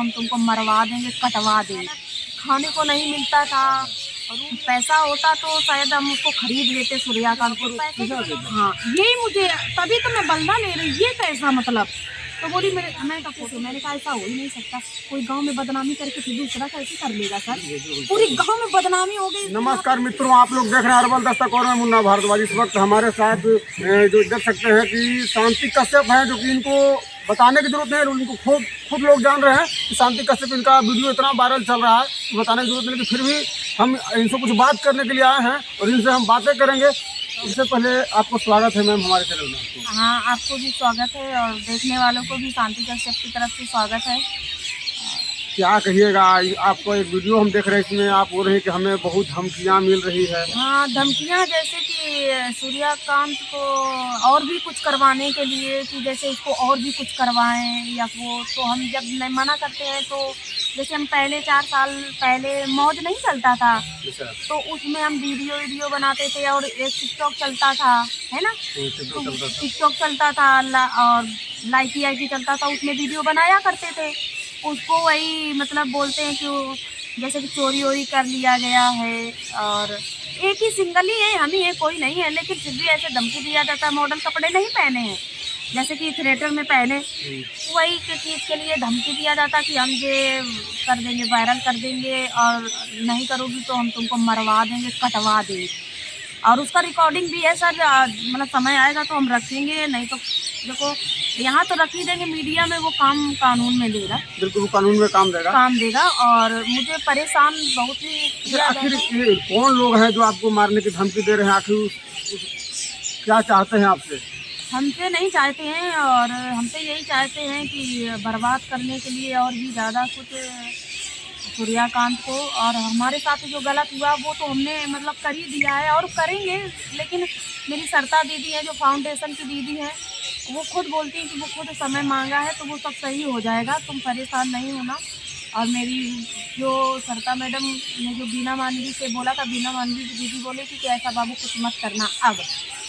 हम तुमको मरवा देंगे, कटवा देंगे। खाने को नहीं मिलता था और पैसा होता तो शायद हम उसको खरीद लेते सूर्यकांत को। हाँ, यही मुझे तभी तो मैं बल्ला ले रही, ये कैसा मतलब। तो बोली मैंने कहा ऐसा हो ही नहीं सकता, कोई गांव में बदनामी करके फिर दूसरा कैसे कर लेगा सर, पूरी गांव में बदनामी हो गई। नमस्कार मित्रों, आप लोग देख रहे हैं अरबल दस्तक और मैं मुन्ना भारद्वाज। इस वक्त हमारे साथ जो देख सकते हैं कि शांति कश्यप हैं, जो कि इनको बताने की जरूरत नहीं है, उनको खुद लोग जान रहे हैं कि शांति कश्यप, इनका वीडियो इतना वायरल चल रहा है, बताने की जरूरत नहीं, लेकिन फिर भी हम इनसे कुछ बात करने के लिए आए हैं और इनसे हम बातें करेंगे। इससे पहले आपको स्वागत है मैम हमारे चैनल में। हाँ, आपको भी स्वागत है और देखने वालों को भी शांति कश्यप की तरफ से स्वागत है। क्या कहिएगा, आपको एक वीडियो हम देख रहे हैं, इसमें आप बोल रहे हैं कि हमें बहुत धमकियां मिल रही है। हाँ, धमकियां जैसे कि सूर्यकांत को और भी कुछ करवाने के लिए, कि जैसे इसको और भी कुछ करवाएं या वो, तो हम जब नहीं मना करते हैं तो जैसे हम पहले 4 साल पहले मौज नहीं चलता था तो उसमें हम वीडियो बनाते थे और एक टिकटॉक चलता था, है ना, टिकटॉक चलता था और लाइकी चलता था, उसमें वीडियो बनाया करते थे। उसको वही मतलब बोलते हैं कि जैसे कि चोरी वोरी कर लिया गया है और एक ही सिंगल ही है, हम ही है, कोई नहीं है, लेकिन फिर भी ऐसे धमकी दिया जाता है। मॉडल कपड़े नहीं पहने हैं जैसे कि थिएटर में पहने, वही चीज़ के लिए धमकी दिया जाता कि हम ये कर देंगे, वायरल कर देंगे और नहीं करोगी तो हम तुमको मरवा देंगे, कटवा देंगे। और उसका रिकॉर्डिंग भी है सर, मतलब समय आएगा तो हम रखेंगे, नहीं तो देखो यहाँ तो रख ही देंगे, मीडिया में वो काम कानून में लेगा, बिल्कुल कानून में काम देगा। और मुझे परेशान बहुत ही। आखिर कौन लोग हैं जो आपको मारने की धमकी दे रहे हैं? आखिर क्या चाहते हैं आपसे? हमसे नहीं चाहते हैं और हमसे यही चाहते हैं कि बर्बाद करने के लिए और भी ज़्यादा कुछ सूर्यकांत को। और हमारे साथ जो गलत हुआ वो तो हमने मतलब कर ही दिया है और करेंगे, लेकिन मेरी सरता दीदी है जो फाउंडेशन की दीदी है, वो खुद बोलती है कि वो खुद समय मांगा है तो वो सब सही हो जाएगा, तुम परेशान नहीं होना। और मेरी जो सरता मैडम ने जो बीना मानवी से बोला था, बीना मानवी दीदी बोले कि ऐसा बाबू कुछ मत करना, अब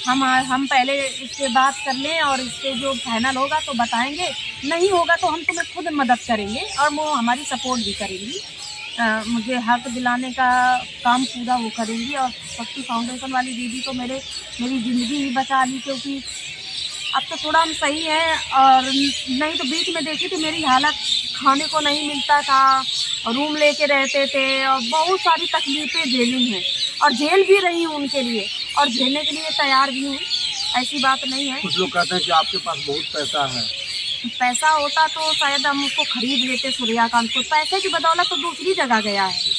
हम पहले इससे बात कर लें और इससे जो फाइनल होगा तो बताएंगे, नहीं होगा तो हम तुम्हें खुद मदद करेंगे और वो हमारी सपोर्ट भी करेंगी, मुझे हक दिलाने का काम पूरा वो करेंगी। और शक्ति फाउंडेशन वाली दीदी तो मेरी ज़िंदगी ही बचा ली, क्योंकि अब तो थोड़ा हम सही हैं और नहीं तो बीच में देखी थी मेरी हालत, खाने को नहीं मिलता था, रूम लेके रहते थे और बहुत सारी तकलीफ़ें झेली हैं और झेल भी रही हूँ उनके लिए और झेलने के लिए तैयार भी हूँ, ऐसी बात नहीं है। कुछ लोग कहते हैं कि आपके पास बहुत पैसा है। पैसा होता तो शायद हम उसको खरीद लेते सूर्यकांत को, पैसे की बदौलत तो दूसरी जगह गया है।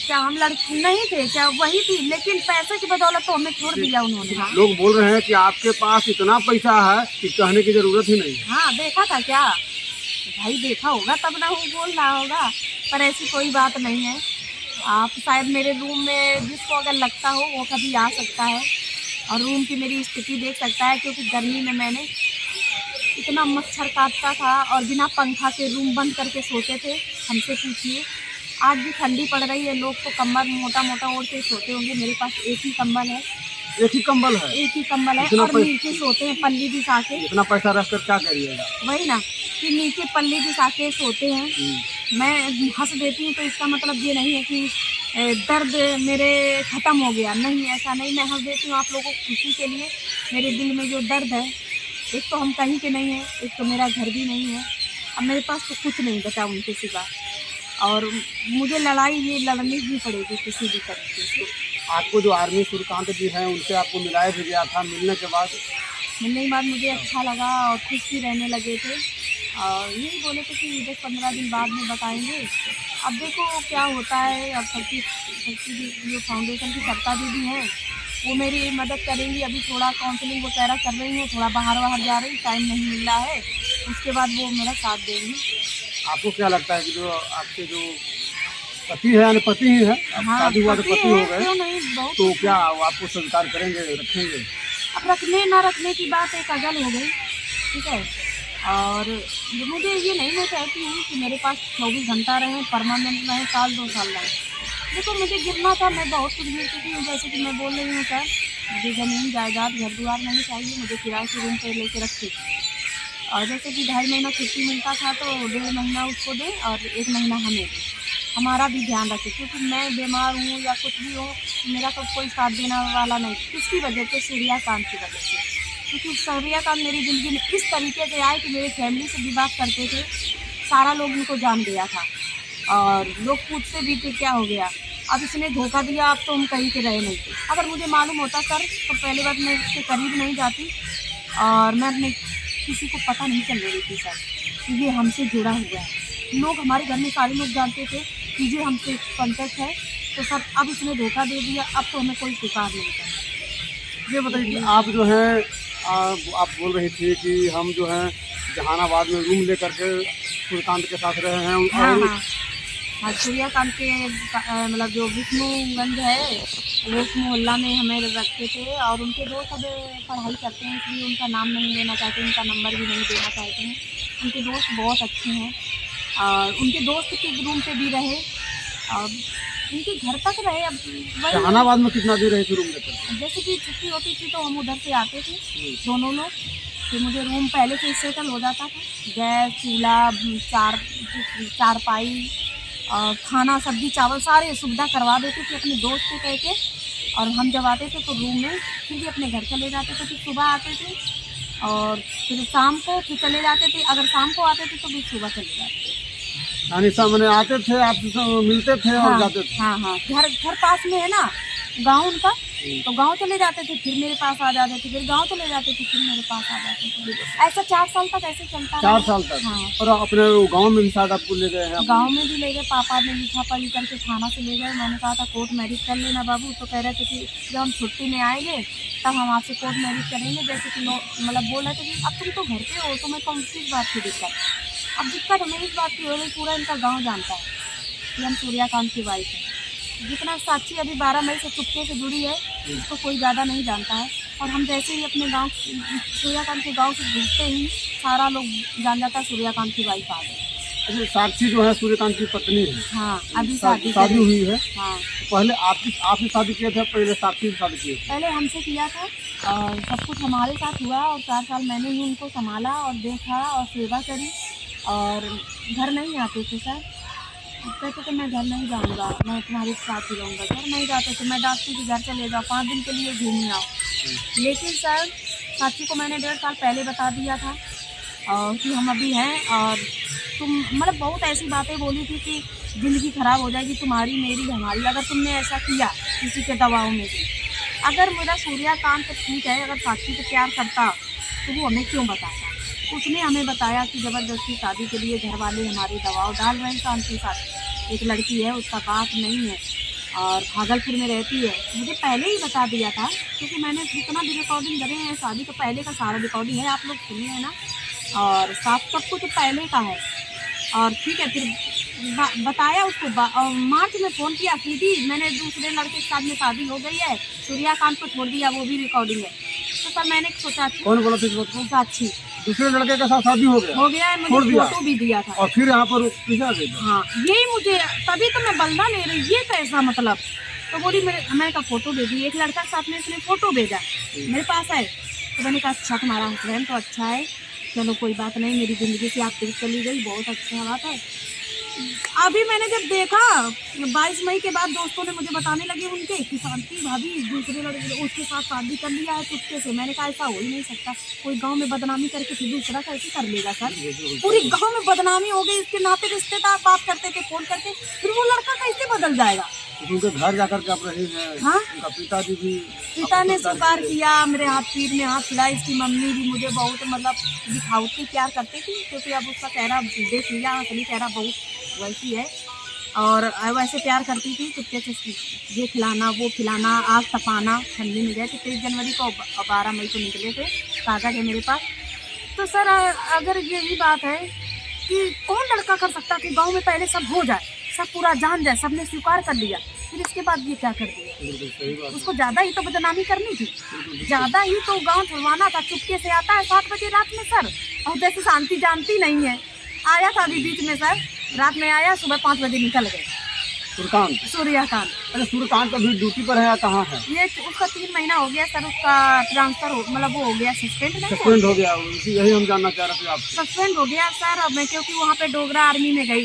क्या हम लड़की नहीं थे क्या? वही थी, लेकिन पैसे की बदौलत तो हमें छोड़ दिया उन्होंने। हाँ? लोग बोल रहे हैं कि आपके पास इतना पैसा है कि कहने की जरूरत ही नहीं। हाँ, देखा था क्या भाई? देखा होगा तब ना वो बोल रहा होगा, पर ऐसी कोई बात नहीं है। आप शायद मेरे रूम में जिसको अगर लगता हो वो कभी आ सकता है और रूम की मेरी स्थिति देख सकता है, क्योंकि गर्मी में मैंने इतना मच्छर काटता था और बिना पंखा के रूम बंद करके सोते थे, हमसे पूछिए। आज भी ठंडी पड़ रही है, लोग तो कम्बल मोटा ओढ़ के सोते होंगे, मेरे पास एक ही कंबल है। एक ही कंबल है? एक ही कंबल है और नीचे सोते हैं पल्ली बिछा के। इतना पैसा रख कर क्या करिएगा? वही ना कि नीचे पल्ली बिछा के सोते हैं। मैं हंस देती हूँ तो इसका मतलब ये नहीं है कि दर्द मेरे ख़त्म हो गया, नहीं, ऐसा नहीं। मैं हंस देती हूँ आप लोगों को खुशी के लिए। मेरे दिल में जो दर्द है, एक तो हम कहीं के नहीं हैं, एक तो मेरा घर भी नहीं है, अब मेरे पास तो कुछ नहीं बचा उनके सिवा, और मुझे लड़ाई ये लड़नी ही पड़ेगी किसी भी तरीके से। आपको जो आर्मी सूर्यकांत जी हैं उनसे आपको मिलाया भी गया था, मिलने के बाद मुझे अच्छा लगा और खुश भी रहने लगे थे और यही बोले थे कि 10-15 दिन बाद में बताएंगे। अब देखो क्या होता है। अब शक्ति जो फाउंडेशन की सरता दीदी हैं वो मेरी मदद करेंगी। अभी थोड़ा काउंसलिंग वगैरह कर रही हैं, थोड़ा बाहर जा रही, टाइम नहीं मिल रहा है, उसके बाद वो मेरा साथ देंगी। आपको क्या लगता है कि जो आपके जो पति है, यानी पति ही है, शादी हुआ तो पति हो गए, तो क्या वो आपको स्वीकार करेंगे, रखेंगे? अब रखने ना रखने की बात एक अगल हो गई, ठीक है। और मुझे ये नहीं, मैं चाहती हूँ कि मेरे पास 24 घंटा रहे, परमानेंट रहे, 1-2 साल रहे। देखो मुझे गिरना था, मैं बहुत कुछ गिर चुकी हूँ, जैसे कि मैं बोल रही हूँ सर, मुझे ज़मीन जायदाद घर द्वार नहीं चाहिए, मुझे किराए के रूम पर लेके रखे और जैसे कि 2.5 महीना छुट्टी मिलता था तो 1.5 महीना उसको दें और 1 महीना हमें दें, हमारा भी ध्यान रखें, क्योंकि मैं बीमार हूँ या कुछ भी हो, मेरा तो कोई साथ देने वाला नहीं। किसकी वजह से? सूर्यकांत की वजह से, क्योंकि सूर्यकांत मेरी ज़िंदगी में इस तरीके से आए कि मेरे फैमिली से भी बात करते थे, सारा लोग उनको जान गया था और लोग पूछते भी थे क्या हो गया, अब इसने धोखा दिया, अब तो हम कहीं के रहे नहीं। अगर मुझे मालूम होता सर तो पहली बात मैं इसके करीब नहीं जाती और मैं अपने किसी को पता नहीं चल रही थी सर कि ये हमसे जुड़ा हुआ है। लोग हमारे घर में सारे लोग जानते थे कि ये हमसे कॉन्टेक्ट है, तो सर अब इसने धोखा दे दिया, अब तो हमें कोई स्वीकार नहीं करता। ये बताइए कि आप जो हैं आप बोल रही थी कि हम जो हैं जहानाबाद में रूम लेकर के सूर्यकांत के साथ रहे हैं हाँ और हाँ हाँ, सूर्यकांत के मतलब जो विष्णुगंज है वो उस मोहल्ला में हमें रखे थे और उनके दोस्त अब पढ़ाई करते हैं, इसलिए उनका नाम नहीं लेना चाहते, उनका नंबर भी नहीं देना चाहते हैं। उनके दोस्त बहुत अच्छे हैं और उनके दोस्त के रूम पे भी रहे और उनके घर तक रहे। अब वही जहानाबाद में कितना देर रहे थे रूम लेकर? जैसे कि छुट्टी होती थी तो हम उधर से आते थे दोनों लोग, फिर मुझे रूम पहले से सेटल हो जाता था, गैस चूल्हा चारपाई और खाना सब्जी चावल सारे सुविधा करवा देते थे अपने दोस्त को कह के। और हम जब आते थे तो रूम में फिर भी अपने घर चले जाते थे, फिर सुबह आते थे और फिर शाम को फिर चले जाते थे। अगर शाम को आते थे तो फिर सुबह चले जाते थे। यानी सामने आते थे, आपसे मिलते थे और जाते थे? हाँ हाँ, घर पास में है ना गाँव उनका, तो गांव चले जाते थे, फिर मेरे पास आ जाते थे, फिर गांव चले जाते थे, फिर मेरे पास आ जाते थे। ऐसा 4 साल तक ऐसे चलता 4 साल तक? हाँ। और अपने गांव में भी शायद आपको ले गए हैं? गांव में भी ले गए, पापा ने लिखा पढ़ी करके थाना से ले गए। मैंने कहा था कोर्ट मैरिज कर लेना बाबू, तो कह रहे थे कि जब हम छुट्टी में आएंगे तब हम आपसे कोर्ट मैरिज करेंगे। जैसे कि मतलब बोल रहे थे कि अब तुम तो घर पे हो, तो मैं कौन किस बात की दिक्कत। अब दिक्कत हमें इस बात की हो गई, पूरा इनका गाँव जानता है कि हम सूर्यकांत की वाइफ हैं। जितना साक्षी अभी 12 मई से चुपके से जुड़ी है उसको कोई ज़्यादा नहीं जानता है, और हम जैसे ही अपने गांव सूर्यकांत के गांव से घुसते ही सारा लोग जान जाता है सूर्यकांत की वाइफ आ गई। अच्छा, साक्षी जो है सूर्यकांत की पत्नी है? हाँ, अभी शादी हुई है। हाँ, पहले आपने शादी किया था? पहले साक्षी शादी की? पहले हमसे किया था और सब कुछ हमारे साथ हुआ और 4 साल मैंने ही उनको संभाला और देखा और सेवा करी। और घर नहीं आते थे सर, कहते तो मैं घर नहीं जाऊँगा, मैं तुम्हारे साथ ही रहूँगा। घर नहीं जाते तो मैं डांटती थी घर चले जाओ, 5 दिन के लिए घूमने आओ। लेकिन सर साक्षी को मैंने 1.5 साल पहले बता दिया था और कि हम अभी हैं, और तुम मतलब बहुत ऐसी बातें बोली थी कि ज़िंदगी ख़राब हो जाएगी तुम्हारी मेरी हमारी अगर तुमने ऐसा किया किसी के दबाव में भी। अगर मेरा सूर्यकांत तो ठीक है, अगर साक्षी से प्यार करता तो वो हमें क्यों बताता। उसने हमें बताया कि ज़बरदस्ती शादी के लिए घर वाले हमारे दबाव डाल रहे हैं। शांति साथ एक लड़की है, उसका बाप नहीं है और भागलपुर में रहती है। मुझे पहले ही बता दिया था, क्योंकि मैंने जितना भी रिकॉर्डिंग करे हैं शादी तो पहले का सारा रिकॉर्डिंग है, आप लोग सुनिए है ना, और साफ सब कुछ पहले का है। और ठीक है, फिर बताया उसको। मार्च में फ़ोन किया, सीधी मैंने दूसरे लड़के के साथ में शादी हो गई है, सूर्यकांत को छोड़ दिया, वो भी रिकॉर्डिंग है। तो सर मैंने सोचा कौन बोला था? साक्षी दूसरे लड़के के साथ शादी हो गया है, मुझे फोटो भी दिया था। और फिर यहाँ पर हाँ, यही मुझे तभी तो मैं बल्ला ले रही, ये कैसा मतलब। तो बोली मैं का फोटो भेजी, एक लड़का के साथ में इसने फोटो भेजा मेरे पास है। तो मैंने कहा अच्छा तुम्हारा हस्बैंड तो अच्छा है, चलो कोई बात नहीं, मेरी ज़िंदगी से आप फिर चली गई, बहुत अच्छा बात है। अभी मैंने जब देखा 22 मई के बाद दोस्तों ने मुझे बताने लगे उनके कि शांति भाभी दूसरे लड़के उसके साथ शादी कर लिया है चुपके से। मैंने कहा ऐसा हो ही नहीं सकता, कोई गांव में बदनामी करके फिर दूसरा कैसे कर लेगा सर। पूरी गांव में बदनामी हो गई, इसके नाते रिश्तेदार बात करते थे फोन करके, फिर वो लड़का कैसे बदल जाएगा। उनके घर जाकर के आप रहे हैं? हाँ, उनका पिताजी भी पिता ने स्वीकार किया, मेरे हाथ पीर में हाथ खिलाया। इसकी मम्मी भी मुझे बहुत मतलब दिखावटी प्यार करती थी, क्योंकि अब उसका चेहरा देख लिया, असली चेहरा बहुत वैसी है और वैसे प्यार करती थी। चुपके से ये खिलाना वो खिलाना, आग तपाना। ठंडी में गए थे 23 जनवरी को, 12 मई को निकले थे, ताज़ा है मेरे पास। तो सर अगर यही बात है कि कौन लड़का कर सकता कि गांव में पहले सब हो जाए, सब पूरा जान जाए, सबने स्वीकार कर लिया, फिर इसके बाद ये क्या कर दिया। उसको ज़्यादा ही तो बदनामी करनी थी, ज़्यादा ही तो गाँव छुड़वाना था। चुपके से आता है 7 बजे रात में सर, और जैसे शांति जानती नहीं है, आया था अभी बीच में सर, रात में आया, सुबह 5 बजे निकल गए। सूर्यकांत। अरे सूर्यकांत अभी ड्यूटी पर है या कहाँ है? ये उसका 3 महीना हो गया सर, उसका ट्रांसफर हो मतलब वो हो गया, सस्पेंड सस्पेंड हो गया, यही हम जानना चाह रहे थे आपसे। सस्पेंड हो गया सर। मैं क्योंकि वहाँ पे डोगरा आर्मी में गई